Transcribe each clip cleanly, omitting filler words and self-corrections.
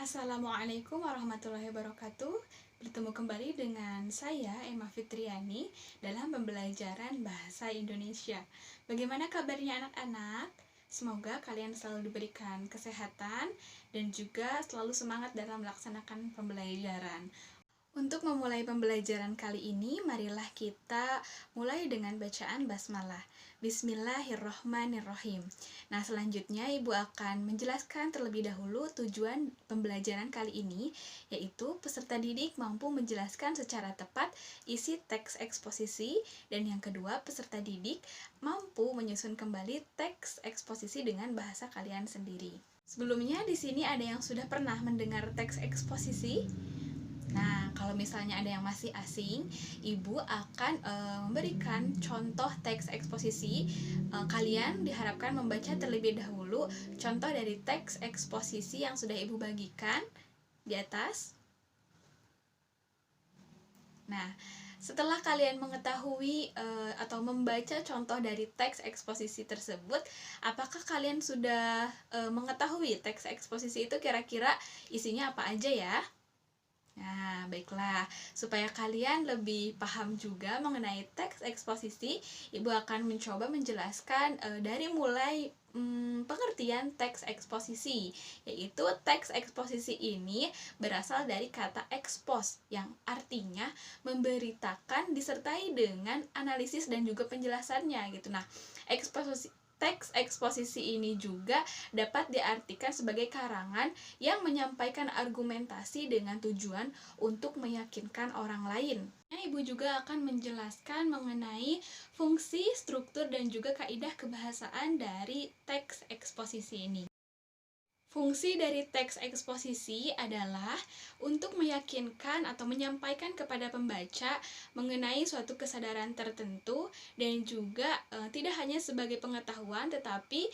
Assalamualaikum warahmatullahi wabarakatuh. Bertemu kembali dengan saya, Emma Fitriani, dalam pembelajaran Bahasa Indonesia. Bagaimana kabarnya anak-anak? Semoga kalian selalu diberikan kesehatan dan juga selalu semangat dalam melaksanakan pembelajaran. Untuk memulai pembelajaran kali ini, marilah kita mulai dengan bacaan basmalah. Bismillahirrohmanirrohim. Nah, selanjutnya Ibu akan menjelaskan terlebih dahulu tujuan pembelajaran kali ini, yaitu peserta didik mampu menjelaskan secara tepat isi teks eksposisi, dan yang kedua, peserta didik mampu menyusun kembali teks eksposisi dengan bahasa kalian sendiri. Sebelumnya di sini ada yang sudah pernah mendengar teks eksposisi? Nah, kalau misalnya ada yang masih asing, Ibu akan memberikan contoh teks eksposisi. Kalian diharapkan membaca terlebih dahulu contoh dari teks eksposisi yang sudah Ibu bagikan di atas. Nah, setelah kalian mengetahui atau membaca contoh dari teks eksposisi tersebut, apakah kalian sudah mengetahui teks eksposisi itu kira-kira isinya apa aja ya? Nah, baiklah, supaya kalian lebih paham juga mengenai teks eksposisi, Ibu akan mencoba menjelaskan dari mulai pengertian teks eksposisi, yaitu teks eksposisi ini berasal dari kata expose yang artinya memberitakan disertai dengan analisis dan juga penjelasannya gitu. Nah, teks eksposisi ini juga dapat diartikan sebagai karangan yang menyampaikan argumentasi dengan tujuan untuk meyakinkan orang lain. Ibu juga akan menjelaskan mengenai fungsi, struktur, dan juga kaidah kebahasaan dari teks eksposisi ini. Fungsi dari teks eksposisi adalah untuk meyakinkan atau menyampaikan kepada pembaca mengenai suatu kesadaran tertentu, dan juga tidak hanya sebagai pengetahuan, tetapi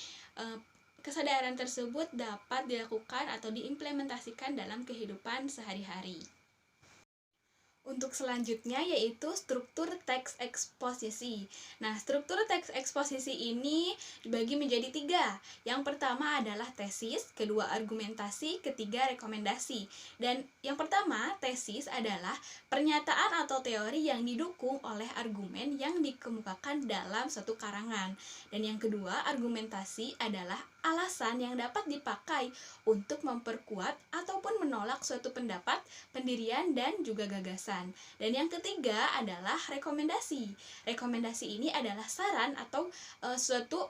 kesadaran tersebut dapat dilakukan atau diimplementasikan dalam kehidupan sehari-hari. Untuk selanjutnya yaitu struktur teks eksposisi. Nah, struktur teks eksposisi ini dibagi menjadi 3. Yang pertama adalah tesis, kedua argumentasi, ketiga rekomendasi. Dan yang pertama, tesis adalah pernyataan atau teori yang didukung oleh argumen yang dikemukakan dalam suatu karangan. Dan yang kedua, argumentasi adalah alasan yang dapat dipakai untuk memperkuat ataupun menolak suatu pendapat, pendirian, dan juga gagasan. Dan yang ketiga adalah rekomendasi. Rekomendasi ini adalah saran atau suatu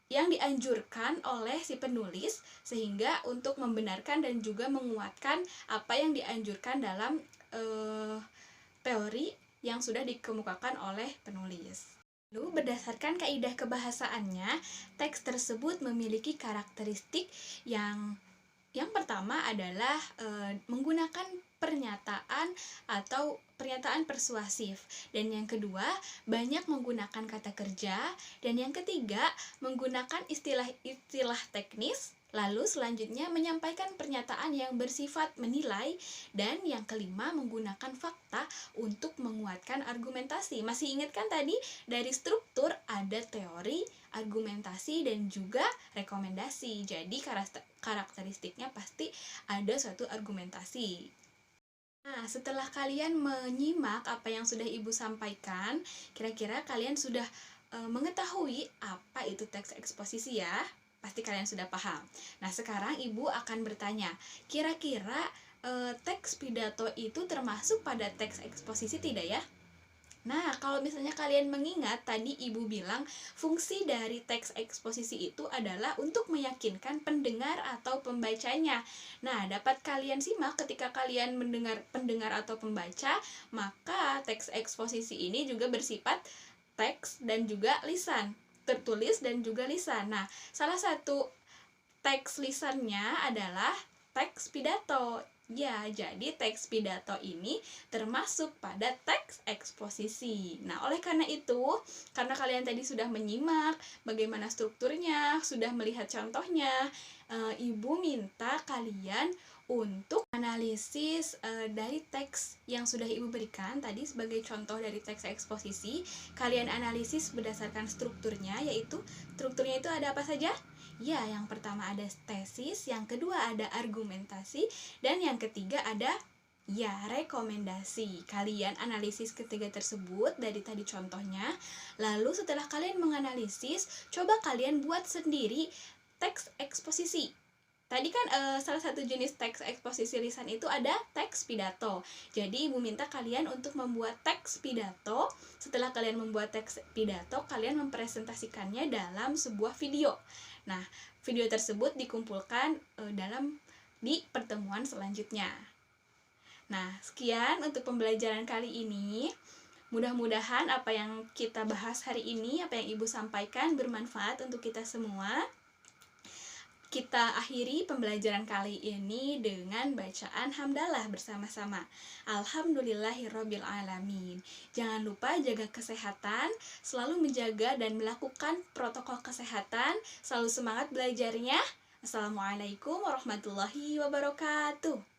yang dianjurkan oleh si penulis sehingga untuk membenarkan dan juga menguatkan apa yang dianjurkan dalam teori yang sudah dikemukakan oleh penulis. Lalu, berdasarkan kaidah kebahasaannya, teks tersebut memiliki karakteristik yang pertama adalah menggunakan pernyataan atau pernyataan persuasif, dan yang kedua banyak menggunakan kata kerja, dan yang ketiga menggunakan istilah-istilah teknis. Lalu selanjutnya menyampaikan pernyataan yang bersifat menilai, dan yang kelima menggunakan fakta untuk menguatkan argumentasi. Masih ingat kan tadi dari struktur ada teori, argumentasi, dan juga rekomendasi. Jadi karakteristiknya pasti ada suatu argumentasi. Nah, setelah kalian menyimak apa yang sudah Ibu sampaikan, kira-kira kalian sudah mengetahui apa itu teks eksposisi ya? Pasti kalian sudah paham. Nah, sekarang Ibu akan bertanya, kira-kira teks pidato itu termasuk pada teks eksposisi tidak ya? Nah, kalau misalnya kalian mengingat tadi Ibu bilang fungsi dari teks eksposisi itu adalah untuk meyakinkan pendengar atau pembacanya. Nah, dapat kalian simak ketika kalian mendengar pendengar atau pembaca, maka teks eksposisi ini juga bersifat teks dan juga lisan, tertulis dan juga lisan. Nah, salah satu teks lisannya adalah teks pidato. Ya, jadi teks pidato ini termasuk pada teks eksposisi. Nah, oleh karena itu, karena kalian tadi sudah menyimak bagaimana strukturnya, sudah melihat contohnya, Ibu minta kalian untuk analisis dari teks yang sudah Ibu berikan tadi sebagai contoh dari teks eksposisi. Kalian analisis berdasarkan strukturnya, yaitu strukturnya itu ada apa saja? Ya, yang pertama ada tesis, yang kedua ada argumentasi, dan yang ketiga ada ya, rekomendasi. Kalian analisis ketiga tersebut dari tadi contohnya. Lalu setelah kalian menganalisis, coba kalian buat sendiri teks eksposisi. Tadi kan salah satu jenis teks eksposisi lisan itu ada teks pidato. Jadi Ibu minta kalian untuk membuat teks pidato. Setelah kalian membuat teks pidato, kalian mempresentasikannya dalam sebuah video. Nah, video tersebut dikumpulkan di pertemuan selanjutnya. Nah, sekian untuk pembelajaran kali ini. Mudah-mudahan apa yang kita bahas hari ini, apa yang Ibu sampaikan bermanfaat untuk kita semua. Kita akhiri pembelajaran kali ini dengan bacaan hamdalah bersama-sama. Alhamdulillahirrabbilalamin. Jangan lupa jaga kesehatan, selalu menjaga dan melakukan protokol kesehatan, selalu semangat belajarnya. Assalamualaikum warahmatullahi wabarakatuh.